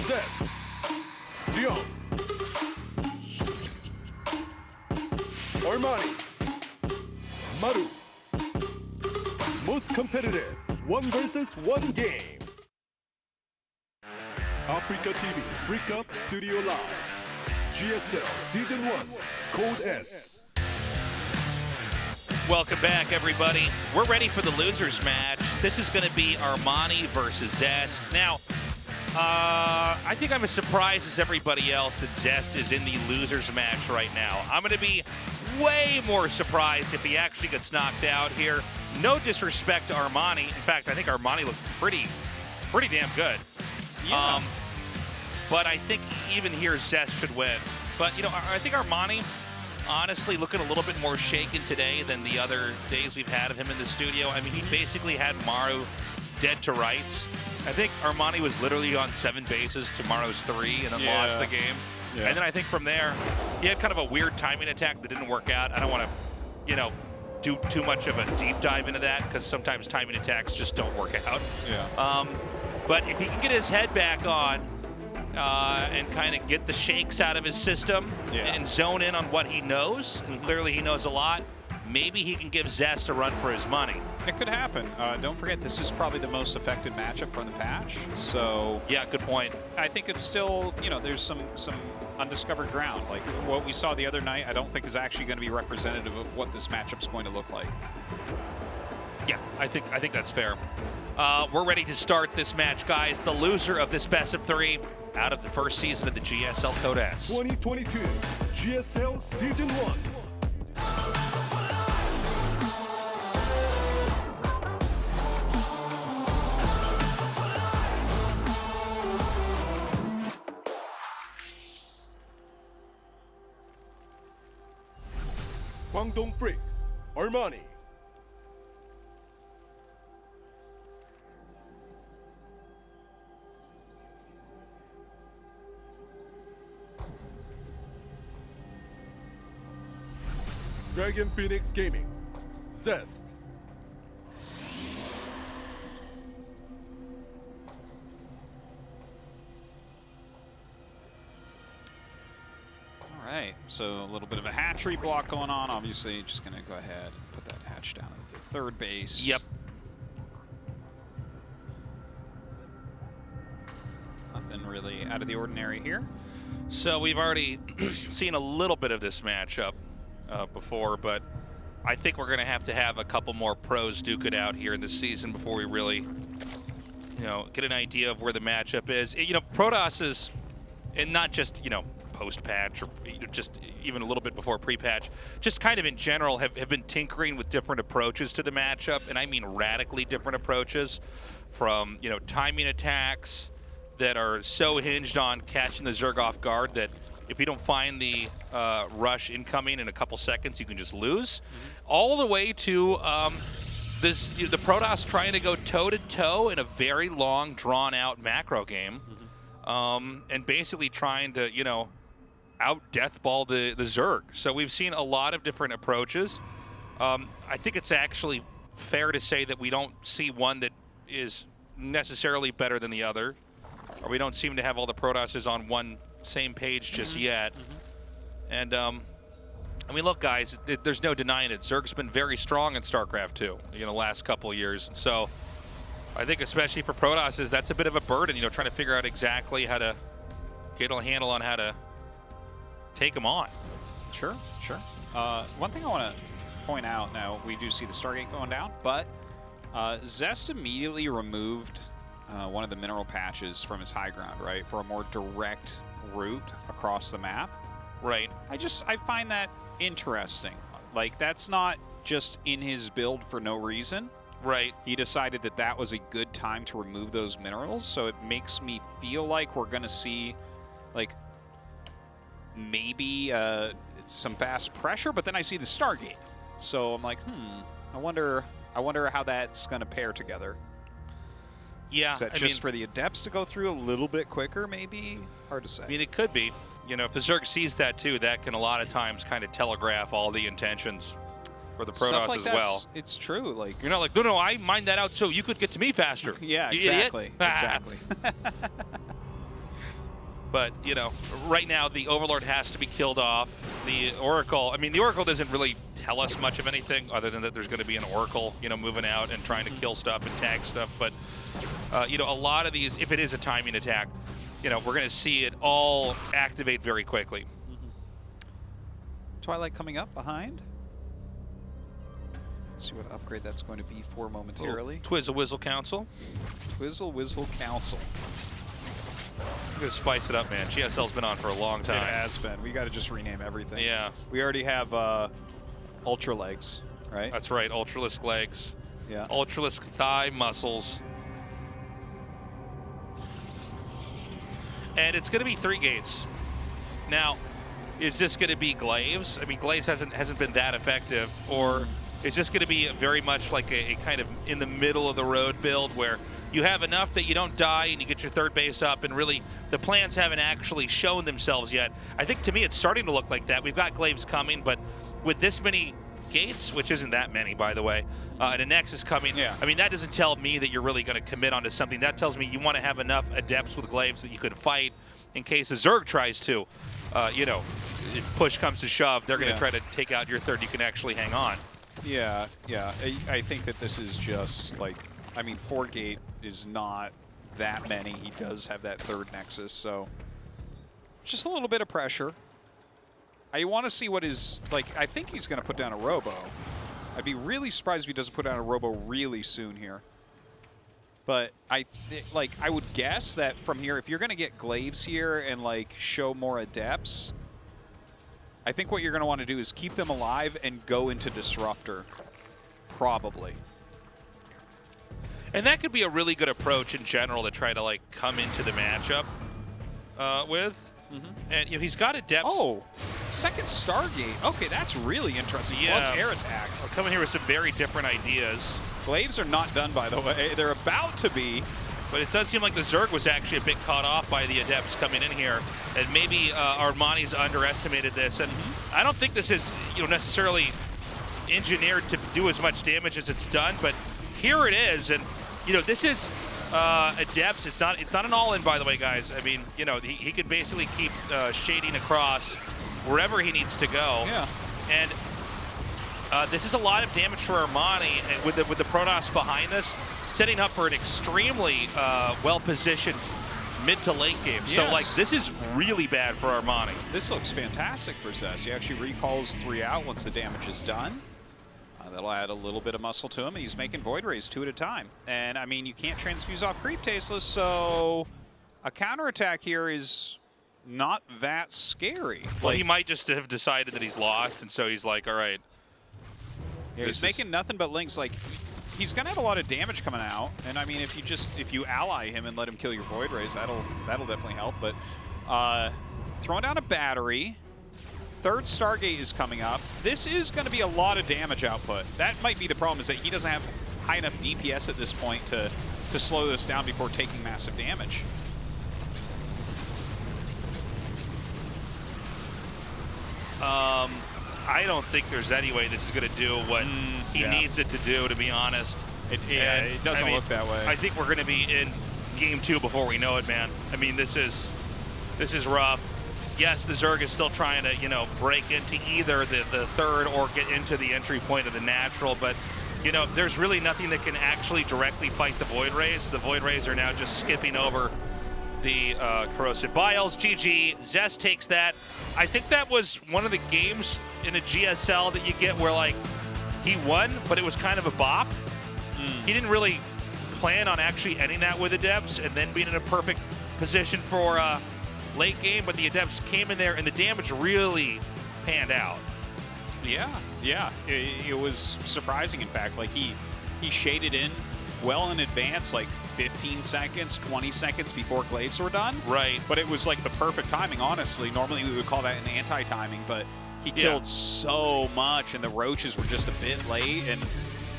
Zest, Ryung, Armani, Maru. Most competitive, 1 versus 1 game. Africa TV Freak Up Studio Live. GSL Season 1, Code S. Welcome back, everybody. We're ready for the losers match. This is going to be Armani versus Zest. Now, I think I'm as surprised as everybody else that Zest is in the losers match right now. I'm going to be way more surprised if he actually gets knocked out here. No disrespect to Armani. In fact, I think Armani looked pretty damn good. Yeah. But I think even here, Zest should win. But, you know, I think Armani, honestly, looking a little bit more shaken today than the other days we've had of him in the studio. I mean, he basically had Maru dead to rights. I think Armani was literally on 7 bases to Maru's 3 and then lost the game. Yeah. And then I think from there, he had kind of a weird timing attack that didn't work out. I don't want to, you know, do too much of a deep dive into that because sometimes timing attacks just don't work out. Yeah. But if he can get his head back on and kind of get the shakes out of his system and zone in on what he knows, and clearly he knows a lot, maybe he can give Zest a run for his money. It could happen. Don't forget, this is probably the most effective matchup from the patch. So yeah, good point. I think it's still, you know, there's some undiscovered ground. Like what we saw the other night, I don't think is actually going to be representative of what this matchup's going to look like. Yeah, I think that's fair. We're ready to start this match, guys. The loser of this best of 3 out of the first season of the GSL Code S. 2022 GSL Season 1. Guangdong Freaks, Armani. Dragon Phoenix Gaming, Zest. All right, so a little bit of a hatchery block going on. Obviously, just going to go ahead and put that hatch down at the third base. Yep. Nothing really out of the ordinary here. So we've already seen a little bit of this matchup before, but I think we're going to have a couple more pros duke it out here in this season before we really, you know, get an idea of where the matchup is. You know, Protoss is, and not just, you know, post-patch or just even a little bit before pre-patch, just kind of in general have been tinkering with different approaches to the matchup, and I mean radically different approaches, from, you know, timing attacks that are so hinged on catching the Zerg off guard that if you don't find the rush incoming in a couple seconds, you can just lose, all the way to the Protoss trying to go toe-to-toe in a very long, drawn-out macro game, and basically trying to, you know, out-deathball the Zerg. So we've seen a lot of different approaches. I think it's actually fair to say that we don't see one that is necessarily better than the other, or we don't seem to have all the Protosses on one same page just yet. And I mean, look, guys, there's no denying it. Zerg's been very strong in StarCraft 2 in the last couple of years, and so I think especially for Protosses, that's a bit of a burden, you know, trying to figure out exactly how to get a handle on how to take them on. Sure, sure. One thing I want to point out, now we do see the Stargate going down, but Zest immediately removed one of the mineral patches from his high ground, right, for a more direct route across the map. Right. I find that interesting. Like, that's not just in his build for no reason. Right. He decided that that was a good time to remove those minerals, so it makes me feel like we're going to see, like, maybe some fast pressure, but then I see the Stargate. So I'm like, I wonder how that's going to pair together. Yeah. Is that just for the Adepts to go through a little bit quicker, maybe? Hard to say. I mean, it could be. You know, if the Zerg sees that too, that can a lot of times kind of telegraph all the intentions for the Protoss like as well. It's true. Like, you're not like, no, I mined that out so you could get to me faster. Yeah, you exactly. Idiot. Exactly. But, you know, right now the Overlord has to be killed off. The Oracle, I mean, the Oracle doesn't really tell us much of anything other than that there's going to be an Oracle, you know, moving out and trying to kill stuff and tag stuff. But, you know, a lot of these, if it is a timing attack, you know, we're going to see it all activate very quickly. Twilight coming up behind. Let's see what upgrade that's going to be for momentarily. Twizzle Whizzle Council. Twizzle Whizzle Council. I'm going to spice it up, man. GSL's been on for a long time. It has been. We got to just rename everything. Yeah. We already have Ultra Legs, right? That's right. Ultralisk legs. Yeah. Ultralisk thigh muscles. And it's going to be 3 gates. Now, is this going to be Glaives? I mean, Glaives hasn't been that effective. Or is this going to be very much like a kind of in the middle of the road build where you have enough that you don't die and you get your third base up, and really the plans haven't actually shown themselves yet? I think to me it's starting to look like that. We've got Glaives coming, but with this many gates, which isn't that many, by the way, and a Nexus coming, I mean, that doesn't tell me that you're really going to commit onto something. That tells me you want to have enough Adepts with Glaives that you could fight in case the Zerg tries to, you know, if push comes to shove, they're going to try to take out your third. You can actually hang on. Yeah. I think that this is just like, I mean, 4 gate is not that many. He does have that third Nexus, so just a little bit of pressure. I want to see what is, like, I think he's going to put down a Robo. I'd be really surprised if he doesn't put down a Robo really soon here. But I would guess that from here, if you're going to get Glaives here and, like, show more Adepts, I think what you're going to want to do is keep them alive and go into Disruptor, probably. And that could be a really good approach in general to try to, like, come into the matchup with. And you know, he's got Adepts. Oh, second Stargate. Okay, that's really interesting. Yeah. Plus air attack. We're coming here with some very different ideas. Glaives are not done, by the way. They're about to be. But it does seem like the Zerg was actually a bit caught off by the Adepts coming in here. And maybe Armani's underestimated this. And I don't think this is, you know, necessarily engineered to do as much damage as it's done. But here it is. And, you know, this is Adepts. It's not an all-in, by the way, guys. I mean, you know, he can basically keep shading across wherever he needs to go. Yeah. And this is a lot of damage for Armani, and with the Protoss behind this, setting up for an extremely well-positioned mid to late game. Yes. So, like, this is really bad for Armani. This looks fantastic for Zest. He actually recalls 3 out once the damage is done. That'll add a little bit of muscle to him. He's making Void Rays 2 at a time. And, I mean, you can't transfuse off Creep Tasteless, so a counterattack here is not that scary. Well, he might just have decided that he's lost, and so he's like, all right. Yeah, he's making nothing but links. Like, he's going to have a lot of damage coming out. And, I mean, if you ally him and let him kill your Void Rays, that'll definitely help. But throwing down a battery. Third Stargate is coming up. This is going to be a lot of damage output. That might be the problem, is that he doesn't have high enough DPS at this point to slow this down before taking massive damage. I don't think there's any way this is going to do what he needs it to do, to be honest. It doesn't look that way. I think we're going to be in game 2 before we know it, man. I mean, this is rough. Yes, the Zerg is still trying to, you know, break into either the third or get into the entry point of the natural, but, you know, there's really nothing that can actually directly fight the Void Rays. The Void Rays are now just skipping over the Corrosive Biles. GG. Zest takes that. I think that was one of the games in a GSL that you get where, like, he won, but it was kind of a bop. He didn't really plan on actually ending that with Adepts and then being in a perfect position for late game, but the Adepts came in there and the damage really panned out. Yeah. It was surprising, in fact. Like, he shaded in well in advance, like 15 seconds, 20 seconds before Glaives were done. Right. But it was like the perfect timing, honestly. Normally we would call that an anti-timing, but he killed so much and the Roaches were just a bit late, and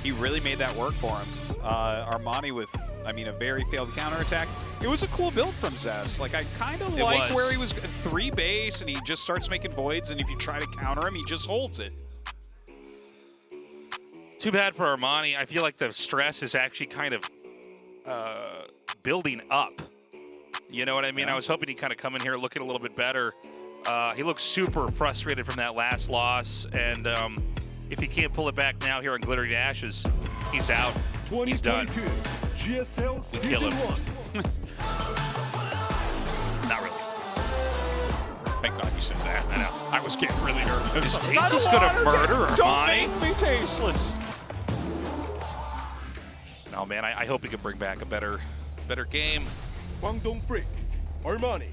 he really made that work for him. Armani with, I mean, a very failed counterattack. It was a cool build from Zest. Like, I kind of like where he was 3 base and he just starts making voids, and if you try to counter him, he just holds it. Too bad for Armani. I feel like the stress is actually kind of building up. You know what I mean? Yeah. I was hoping he'd kind of come in here looking a little bit better. He looks super frustrated from that last loss, and if he can't pull it back now here on Glittery Ashes, he's out. He's done. 2022 GSL We Season kill him. 1. Not really. Thank God you said that. I know. I was getting really nervous. Is Tasteless gonna murder Don't Armani? make me tasteless. No, man, I hope he can bring back a better game. Guangdong Freak, Armani.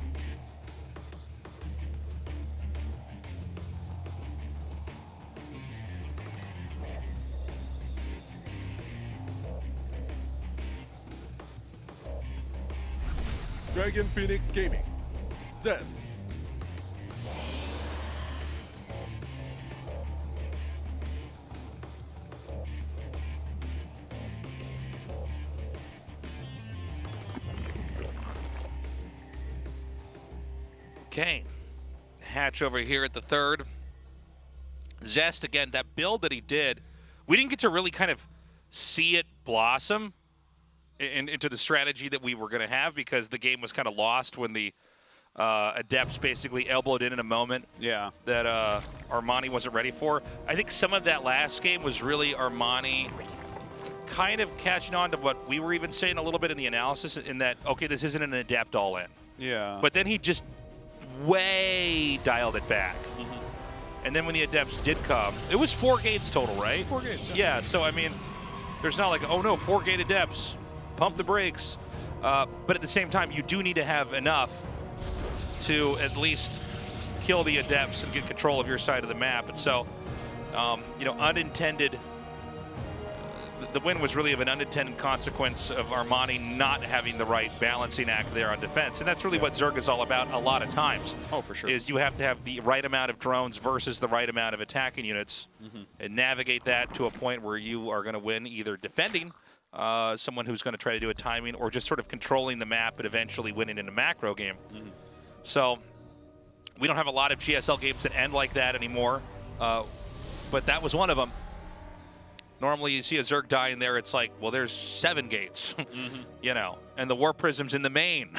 Dragon Phoenix Gaming, Zest. Okay, Hatch over here at the third. Zest, again, that build that he did, we didn't get to really kind of see it blossom into the strategy that we were going to have because the game was kind of lost when the Adepts basically elbowed in a moment Yeah. that Armani wasn't ready for. I think some of that last game was really Armani kind of catching on to what we were even saying a little bit in the analysis in that, okay, this isn't an Adept all-in. Yeah. But then he just way dialed it back. And then when the Adepts did come, it was 4 gates total, right? 4 gates. Yeah, so I mean, there's not like, oh no, 4 gate Adepts, pump the brakes. But at the same time, you do need to have enough to at least kill the Adepts and get control of your side of the map. And so, you know, unintended, the win was really of an unintended consequence of Armani not having the right balancing act there on defense. And that's really what Zerg is all about a lot of times. Oh, for sure. Is you have to have the right amount of drones versus the right amount of attacking units and navigate that to a point where you are going to win either defending someone who's going to try to do a timing or just sort of controlling the map and eventually winning in a macro game. So we don't have a lot of GSL games that end like that anymore, but that was one of them. Normally you see a Zerg die in there, it's like, well, there's 7 gates, you know, and the Warp Prism's in the main,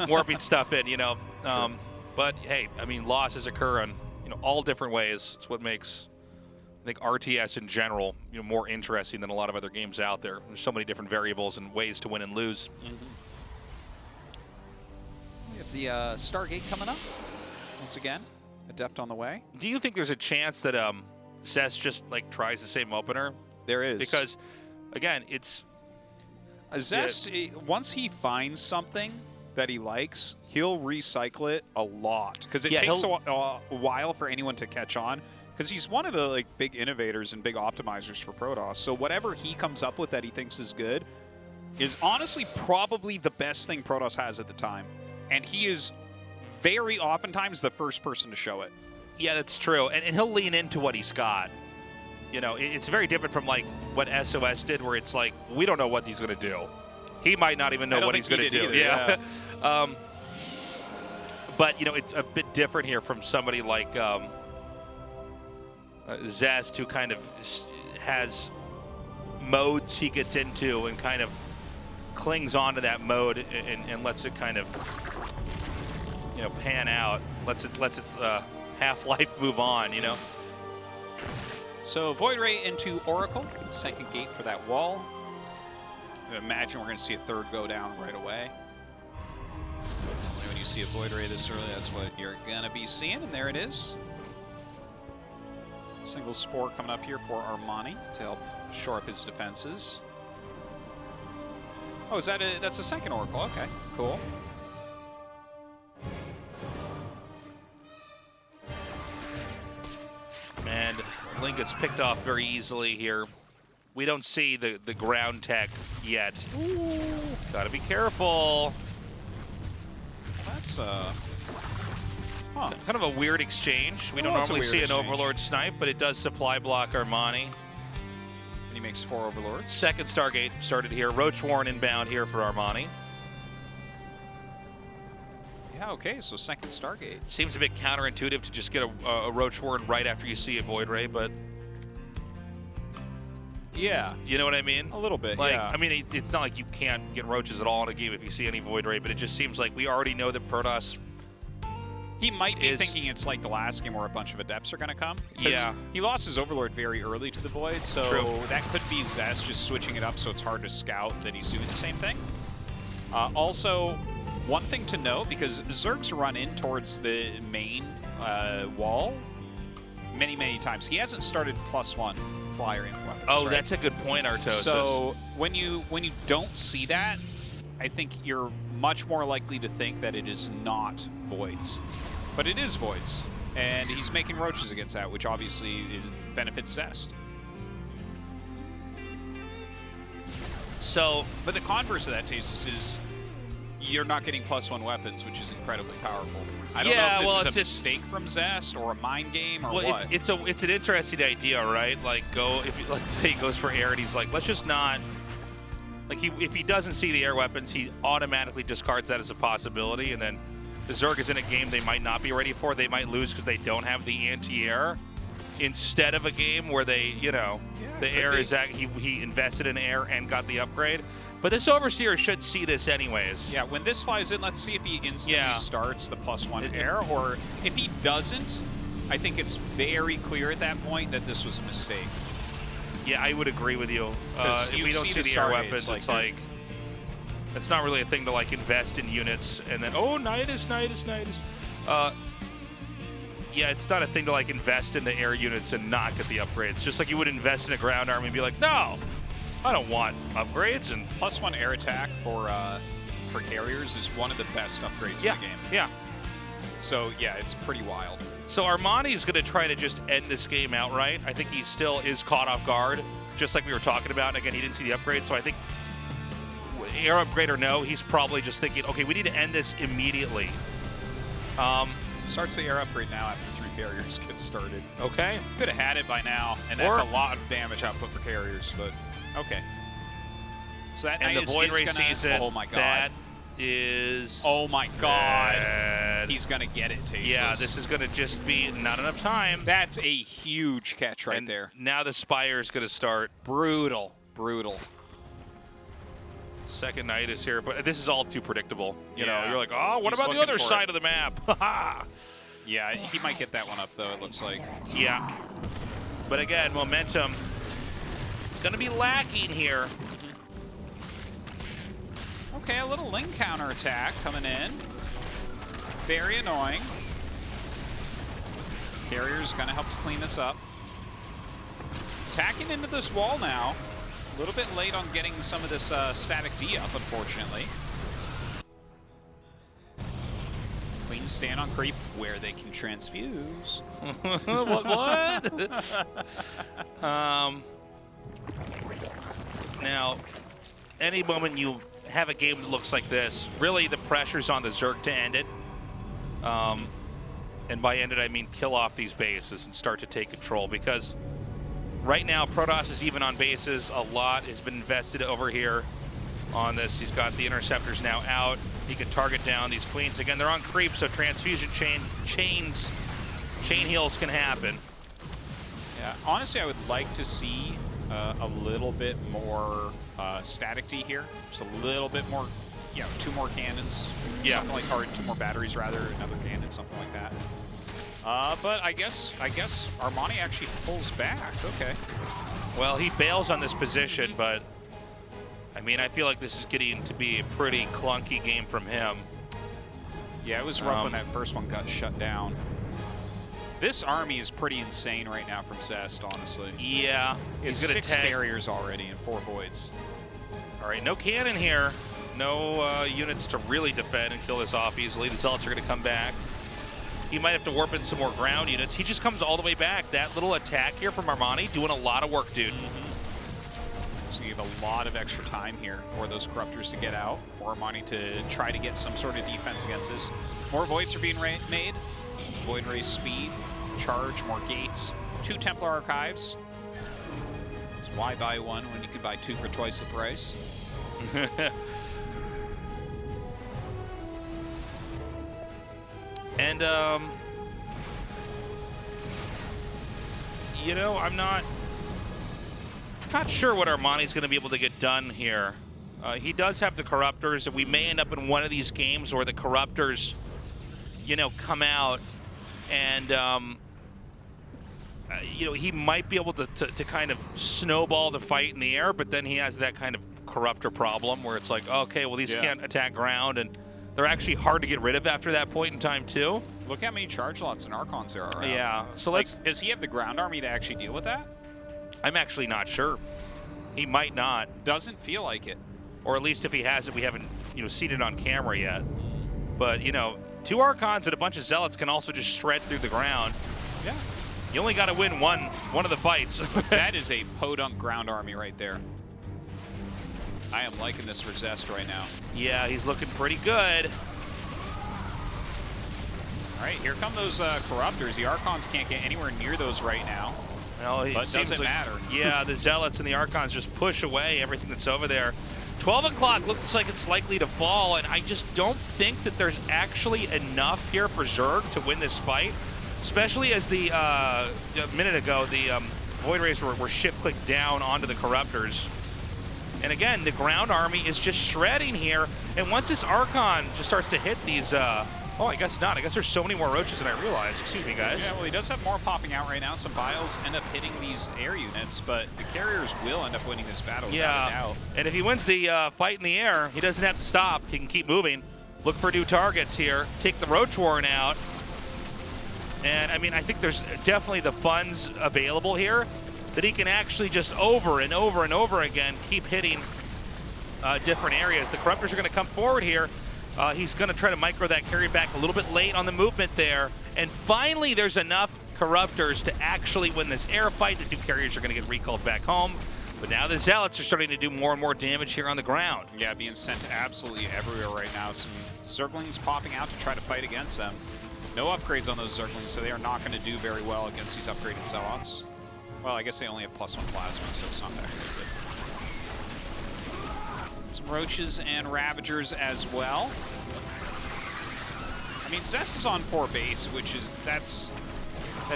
warping stuff in, you know. But hey, I mean, losses occur on, you know, all different ways. It's what makes, I think, RTS in general, you know, more interesting than a lot of other games out there. There's so many different variables and ways to win and lose. We have the Stargate coming up. Once again, Adept on the way. Do you think there's a chance that Zest just like tries the same opener? There is. Because, again, it's Zest, once he finds something that he likes, he'll recycle it a lot. Because it takes a while for anyone to catch on. Because he's one of the like big innovators and big optimizers for Protoss. So whatever he comes up with that he thinks is good is honestly probably the best thing Protoss has at the time. And he is very oftentimes the first person to show it. Yeah, that's true. And he'll lean into what he's got. You know, it's very different from like what SOS did, where it's like, we don't know what he's going to do. He might not even know what he's going to do. Either, yeah. But, you know, it's a bit different here from somebody like Zest, who kind of has modes he gets into and kind of clings onto that mode and lets it kind of, you know, pan out, lets its half-life move on, you know. So Void Ray into Oracle, second gate for that wall. I imagine we're going to see a third go down right away. When you see a Void Ray this early, that's what you're going to be seeing, and there it is. Single Spore coming up here for Armani to help shore up his defenses. Oh, that's a second Oracle. Okay, cool. And Link gets picked off very easily here. We don't see the ground tech yet. Ooh. Gotta be careful. That's kind of a weird exchange. We don't normally see an Overlord snipe, but it does supply block Armani. And he makes 4 Overlords. Second Stargate started here. Roach Warren inbound here for Armani. Yeah, okay, so second Stargate. Seems a bit counterintuitive to just get a Roach Warren right after you see a Void Ray, but Yeah. You know what I mean? A little bit, like, yeah. I mean, it's not like you can't get roaches at all in a game if you see any Void Ray, but it just seems like we already know that Protoss. He might be thinking it's like the last game where a bunch of Adepts are going to come. Yeah. He lost his Overlord very early to the Void, so True. that could be Zest just switching it up so it's hard to scout that he's doing the same thing. Also, one thing to note, because Zerg's run in towards the main wall many, many times. He hasn't started +1 flyer in weapons. Oh, right? that's a good point, Artosis. So when you don't see that, I think you're much more likely to think that it is not Voids. But it is Voids, and he's making roaches against that, which obviously benefits Zest. So, but the converse of that, Tasis, is you're not getting +1 weapons, which is incredibly powerful. I don't know if this is a mistake from Zest or a mind game or what. It's an interesting idea, right? Like, let's say he goes for air and he's like, let's just not. Like, if he doesn't see the air weapons, he automatically discards that as a possibility, and then the Zerg is in a game they might not be ready for. They might lose because they don't have the anti-air. Instead of a game where they, the air is he invested in air and got the upgrade. But this Overseer should see this anyways. Yeah, when this flies in, let's see if he instantly starts the +1 air, or if he doesn't, I think it's very clear at that point that this was a mistake. Yeah, I would agree with you. If we don't see the air weapons, it's like it's not really a thing to like invest in units and then Nidus. Yeah, it's not a thing to like invest in the air units and not get the upgrades. Just like you would invest in a ground army and be like, no, I don't want upgrades. And +1 air attack for carriers is one of the best upgrades in the game. Yeah. So yeah, it's pretty wild. So Armani is going to try to just end this game outright. I think he still is caught off guard, just like we were talking about. And again, he didn't see the upgrade, so I think air upgrade or no, he's probably just thinking, okay, we need to end this immediately. Starts the air upgrade now after 3 carriers get started. Okay. Could have had it by now, and that's a lot of damage output for carriers, but okay. So that and Knight the Void Ray gonna, sees it. Oh my god. That is... Oh my god. Bad. He's going to get it, Tasteless. Yeah, this is going to just be not enough time. That's a huge catch right there. Now the Spire is going to start. Brutal. Brutal. Second Knight is here, but this is all too predictable. You know, you're like, what He's about the other side of the map? Yeah, he might get that one up, though, it looks like. Yeah. But again, momentum is going to be lacking here. Okay, a little Ling counter attack coming in. Very annoying. Carrier's going to help to clean this up. Attacking into this wall now. A little bit late on getting some of this static D up, unfortunately. Clean stand on creep where they can transfuse. What? Now, any moment you have a game that looks like this, really the pressure's on the Zerg to end it. And by end it, I mean kill off these bases and start to take control, because right now Protoss is even on bases. A lot has been invested over here on this. He's got the interceptors now out. He can target down these queens. Again, they're on creep, so transfusion chain heals can happen. Yeah, honestly, I would like to see a little bit more static D here. Just a little bit more, 2 more cannons. Yeah. Something like, or 2 more batteries rather, another cannon, something like that. But I guess Armani actually pulls back. Okay. Well, he bails on this position, but I mean, I feel like this is getting to be a pretty clunky game from him. Yeah, it was rough when that first one got shut down. This army is pretty insane right now from Zest, honestly. Yeah. He's got 6 carriers already and 4 voids. All right, no cannon here. No units to really defend and kill this off easily. The Zealots are going to come back. He might have to warp in some more ground units. He just comes all the way back. That little attack here from Armani doing a lot of work, dude. So you have a lot of extra time here for those Corruptors to get out, for Armani to try to get some sort of defense against this. More Voids are being made. Void Ray speed, charge, more gates, 2 Templar Archives. So why buy 1 when you could buy 2 for twice the price? And, you know, I'm not... Not sure what Armani's going to be able to get done here. He does have the Corruptors, and we may end up in one of these games where the Corruptors, you know, come out and, you know, he might be able to kind of snowball the fight in the air, but then he has that kind of Corruptor problem where it's like, okay, well, these can't attack ground, and they're actually hard to get rid of after that point in time, too. Look how many charge lots and Archons there are around. Yeah, so like, let's... does he have the ground army to actually deal with that? I'm actually not sure. He might not. Doesn't feel like it. Or at least if he has it, we haven't, you know, seen it on camera yet. But, you know, 2 Archons and a bunch of Zealots can also just shred through the ground. Yeah. You only got to win one of the fights. That is a podunk ground army right there. I am liking this for Zest right now. Yeah, he's looking pretty good. All right, here come those Corruptors. The Archons can't get anywhere near those right now. Well, but it doesn't matter. Yeah, the Zealots and the Archons just push away everything that's over there. 12 o'clock looks like it's likely to fall, and I just don't think that there's actually enough here for Zerg to win this fight, especially as the, a minute ago, the Void Rays were shift-clicked down onto the Corruptors. And again, the ground army is just shredding here, and once this Archon just starts to hit these, oh, I guess not. I guess there's so many more roaches than I realized. Excuse me, guys. Yeah, well, he does have more popping out right now. Some bios end up hitting these air units, but the carriers will end up winning this battle without a doubt. And if he wins the fight in the air, he doesn't have to stop. He can keep moving. Look for new targets here. Take the Roach Warren out. And, I mean, I think there's definitely the funds available here that he can actually just over and over and over again keep hitting different areas. The Corruptors are going to come forward here. He's going to try to micro that carry back a little bit late on the movement there. And finally, there's enough Corruptors to actually win this air fight. The 2 carriers are going to get recalled back home. But now the Zealots are starting to do more and more damage here on the ground. Yeah, being sent absolutely everywhere right now. Some Zerglings popping out to try to fight against them. No upgrades on those Zerglings, so they are not going to do very well against these upgraded Zealots. Well, I guess they only have +1 plasma, so it's not that good. Some Roaches and Ravagers as well. I mean, Zest is on 4 base, which is, that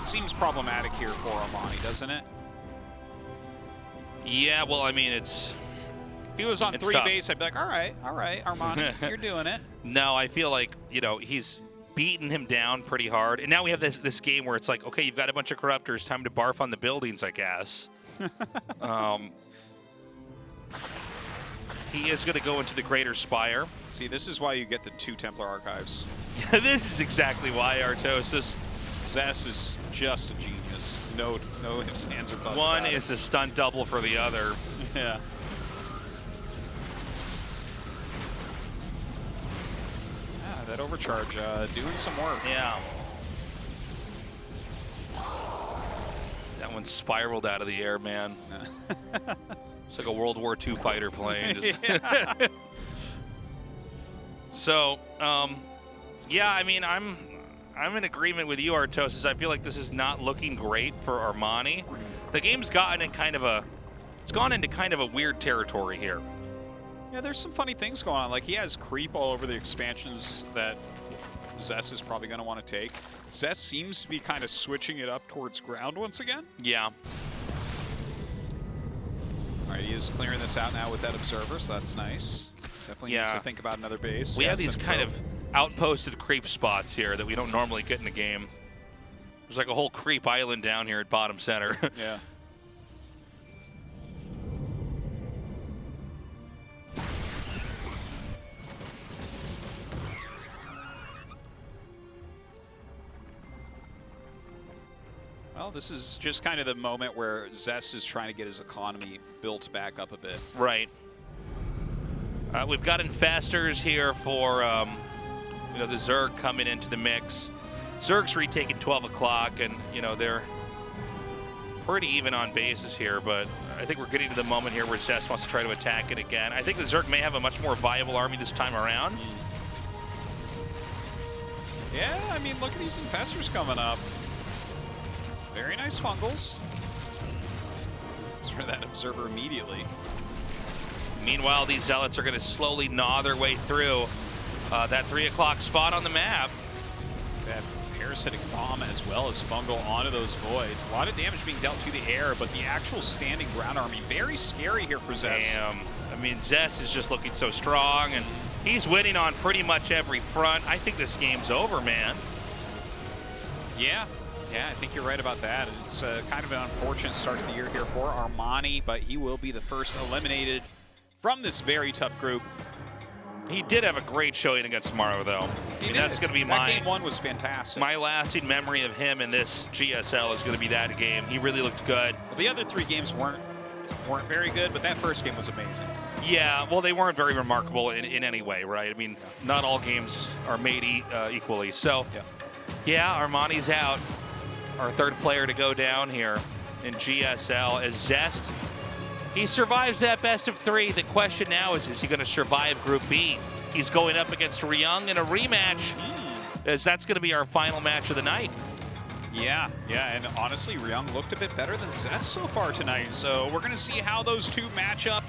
seems problematic here for Armani, doesn't it? Yeah, well, I mean, it's... If he was on 3 base, I'd be like, all right, Armani, you're doing it. No, I feel like, you know, he's beaten him down pretty hard. And now we have this game where it's like, okay, you've got a bunch of Corruptors, time to barf on the buildings, I guess. He is going to go into the Greater Spire. See, this is why you get the 2 Templar Archives. This is exactly why, Artosis. Zest is just a genius. No ifs, ands, or buts. One is a stunt double for the other. Yeah. That overcharge doing some work. Yeah. That one spiraled out of the air, man. It's like a World War II fighter plane. So, yeah, I mean, I'm in agreement with you, Artosis. I feel like this is not looking great for Armani. The game's gotten in it's gone into kind of a weird territory here. Yeah, there's some funny things going on. Like, he has creep all over the expansions that Zest is probably going to want to take. Zest seems to be kind of switching it up towards ground once again. Yeah. All right, he is clearing this out now with that Observer, so that's nice. Definitely needs to think about another base. We have these kind of outposted creep spots here that we don't normally get in the game. There's like a whole creep island down here at bottom center. Yeah. Well, this is just kind of the moment where Zest is trying to get his economy built back up a bit. Right. We've got Infestors here for, you know, the Zerg coming into the mix. Zerg's retaking 12 o'clock, and, you know, they're pretty even on bases here, but I think we're getting to the moment here where Zest wants to try to attack it again. I think the Zerg may have a much more viable army this time around. Yeah, I mean, look at these Infestors coming up. Very nice fungals. Let's try that Observer immediately. Meanwhile, these Zealots are going to slowly gnaw their way through that 3 o'clock spot on the map. That parasitic bomb as well as fungal onto those voids. A lot of damage being dealt to the air, but the actual standing ground army, very scary here for Zest. Damn. I mean, Zest is just looking so strong, and he's winning on pretty much every front. I think this game's over, man. Yeah, I think you're right about that. It's kind of an unfortunate start to the year here for Armani, but he will be the first eliminated from this very tough group. He did have a great showing against Maru, though. I mean, that's going to be that game one was fantastic. My lasting memory of him in this GSL is going to be that game. He really looked good. Well, the other 3 games weren't very good, but that first game was amazing. Yeah, well, they weren't very remarkable in any way, right? I mean, not all games are made equally. So, yeah, Armani's out. Our 3rd player to go down here in GSL is Zest. He survives that best of 3. The question now is he going to survive Group B? He's going up against Ryung in a rematch, as that's going to be our final match of the night. Yeah, and honestly, Ryung looked a bit better than Zest so far tonight, so we're going to see how those 2 match up.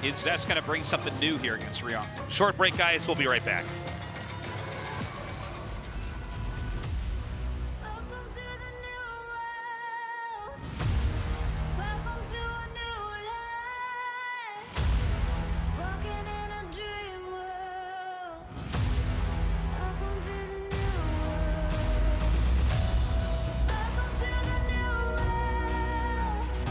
Is Zest going to bring something new here against Ryung? Short break, guys. We'll be right back.